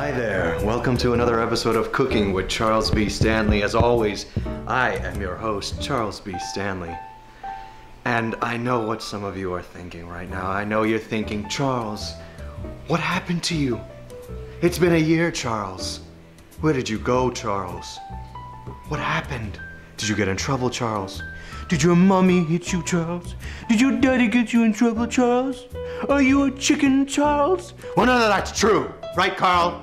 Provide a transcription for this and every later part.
Hi there, welcome to another episode of Cooking with Charles B. Stanley. As always, I am your host, Charles B. Stanley. And I know what some of you are thinking right now. I know you're thinking, Charles, what happened to you? It's been a year, Charles. Where did you go, Charles? What happened? Did you get in trouble, Charles? Did your mommy hit you, Charles? Did your daddy get you in trouble, Charles? Are you a chicken, Charles? Well, none of that's true. Right, Carl?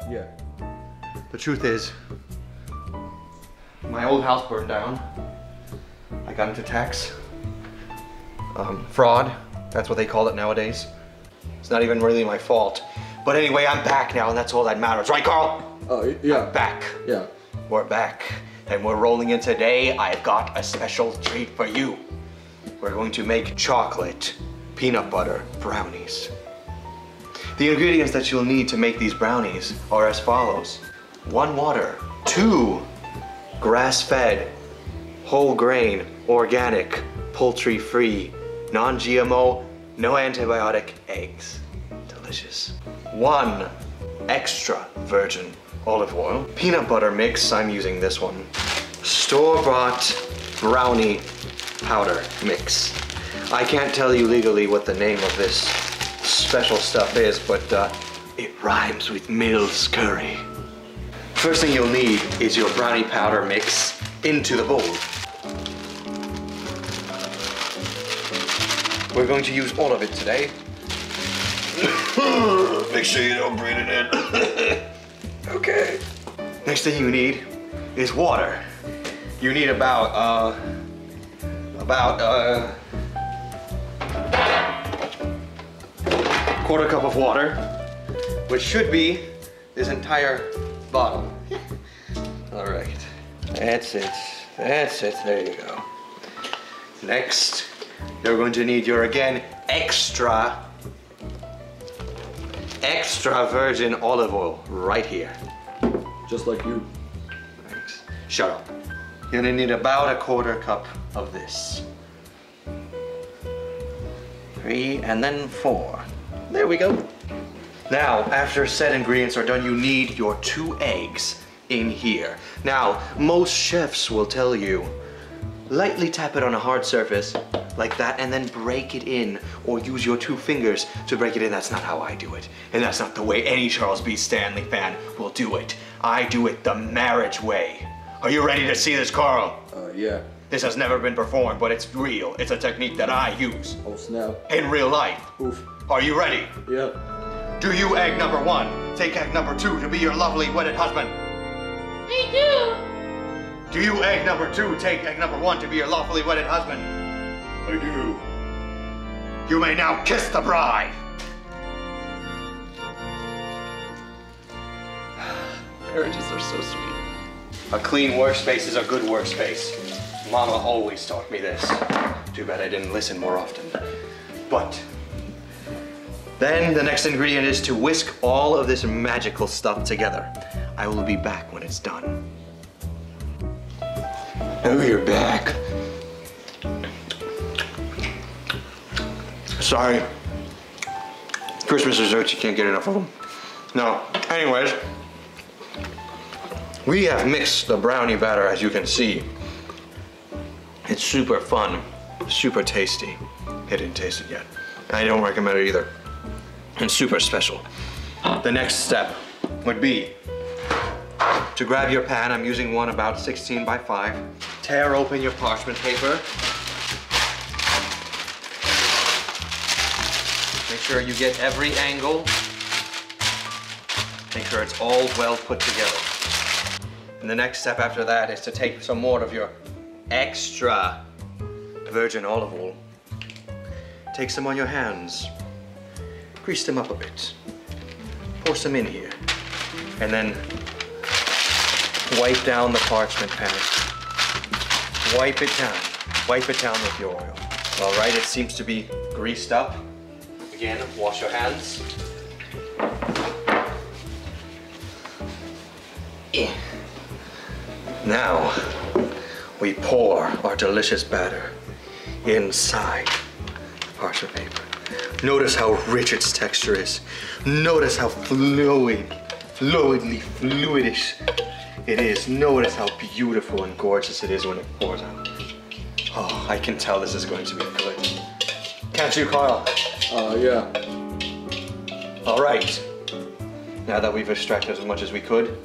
Yeah. The truth is, my old house burned down. I got into tax. Fraud. That's what they call it nowadays. It's not even really my fault. But anyway, I'm back now, and that's all that matters. Right, Carl? Yeah. I'm back. Yeah. We're back. And we're rolling in today. I've got a special treat for you. We're going to make chocolate peanut butter brownies. The ingredients that you'll need to make these brownies are as follows. 1 water, 2 grass-fed, whole grain, organic, poultry-free, non-GMO, no antibiotic eggs. Delicious. 1 extra virgin olive oil. Peanut butter mix, I'm using this one. Store-bought brownie powder mix. I can't tell you legally what the name of this special stuff is, but it rhymes with Mills curry. First thing you'll need is your brownie powder mix into the bowl. We're going to use all of it today. Make sure you don't breathe it in. Okay. Next thing you need is water. You need about 1/4 cup of water, which should be this entire bottle. All right, that's it, there you go. Next, you're going to need your, again, extra virgin olive oil right here. Just like you. Thanks. Shut up. You're gonna need about 1/4 cup of this. 3 and then 4. There we go. Now, after said ingredients are done, you need your 2 eggs in here. Now, most chefs will tell you, lightly tap it on a hard surface like that and then break it in, or use your 2 fingers to break it in. That's not how I do it. And that's not the way any Charles B. Stanley fan will do it. I do it the marriage way. Are you ready to see this, Carl? Yeah. This has never been performed, but it's real. It's a technique that I use. Oh, snap. In real life. Oof. Are you ready? Yeah. Do you egg number 1 take egg number 2 to be your lovely wedded husband? I do. Do you egg number 2 take egg number 1 to be your lawfully wedded husband? I do. You may now kiss the bride. Marriages are so sweet. A clean workspace is a good workspace. Mama always taught me this. Too bad I didn't listen more often. But then the next ingredient is to whisk all of this magical stuff together. I will be back when it's done. Oh, you're back. Sorry. Christmas desserts, you can't get enough of them. No, anyways, we have mixed the brownie batter, as you can see. It's super fun, super tasty. I didn't taste it yet. I don't recommend it either. It's super special. The next step would be to grab your pan. I'm using one about 16 by 5. Tear open your parchment paper. Make sure you get every angle. Make sure it's all well put together. And the next step after that is to take some more of your extra virgin olive oil. Take some on your hands. Grease them up a bit. Pour some in here. And then wipe down the parchment pan. Wipe it down. Wipe it down with your oil. All right, it seems to be greased up. Again, wash your hands. Now, we pour our delicious batter inside parchment paper. Notice how rich its texture is. Notice how flowy fluidish it is. Notice how beautiful and gorgeous it is when it pours out. Oh, I can tell this is going to be good. Can't you, Carl? Yeah. All right. Now that we've extracted as much as we could,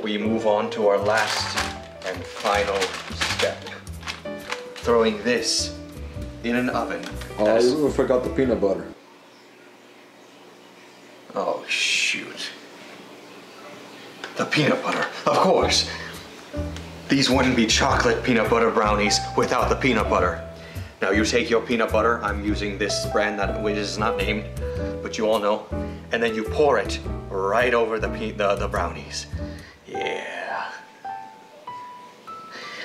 we move on to our last and final step. Throwing this in an oven. Oh, we forgot the peanut butter. Oh, shoot. The peanut butter, of course. These wouldn't be chocolate peanut butter brownies without the peanut butter. Now you take your peanut butter, I'm using this brand that which is not named, but you all know, and then you pour it right over the brownies. Yeah.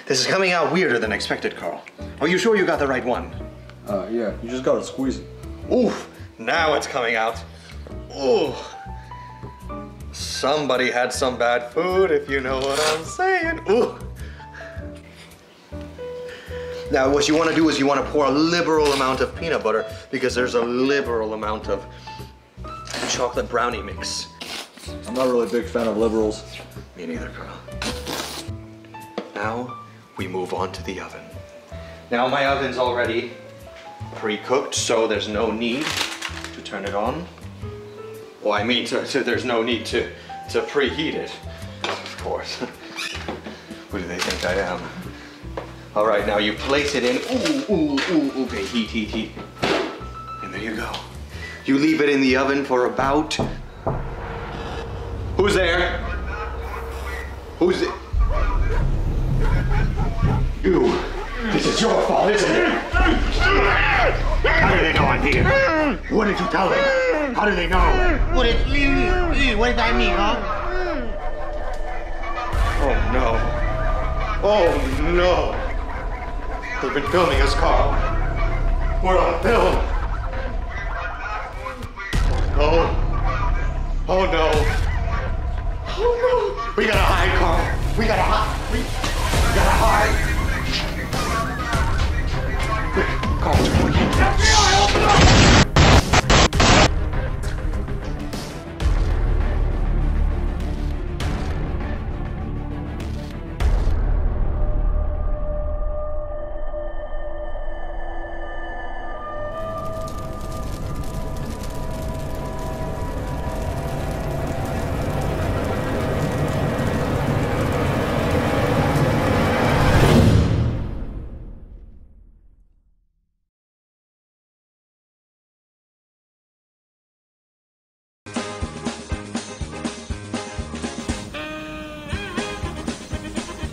This is coming out weirder than expected, Carl. Are you sure you got the right one? Yeah, you just gotta squeeze it. Oof, now it's coming out. Ooh. Somebody had some bad food, if you know what I'm saying. Ooh. Now what you want to do is you want to pour a liberal amount of peanut butter because there's a liberal amount of chocolate brownie mix. I'm not really a big fan of liberals. Me neither, Carl. Now we move on to the oven. Now my oven's already pre-cooked, so there's no need to turn it on. Well, I mean, there's no need to preheat it, of course. Who do they think I am? All right, now you place it in. Ooh, okay, heat. And there you go. You leave it in the oven for about... Who's there? Who's it? You. This is your fault, isn't it? How do they know I'm here? What did you tell them? How do they know? What does that mean, huh? Oh no. Oh no. They've been filming us, Carl. We're on film. Oh. Oh no. Oh no. We gotta hide, Carl. We gotta hide. We gotta hide. Carl,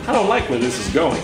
I don't like where this is going.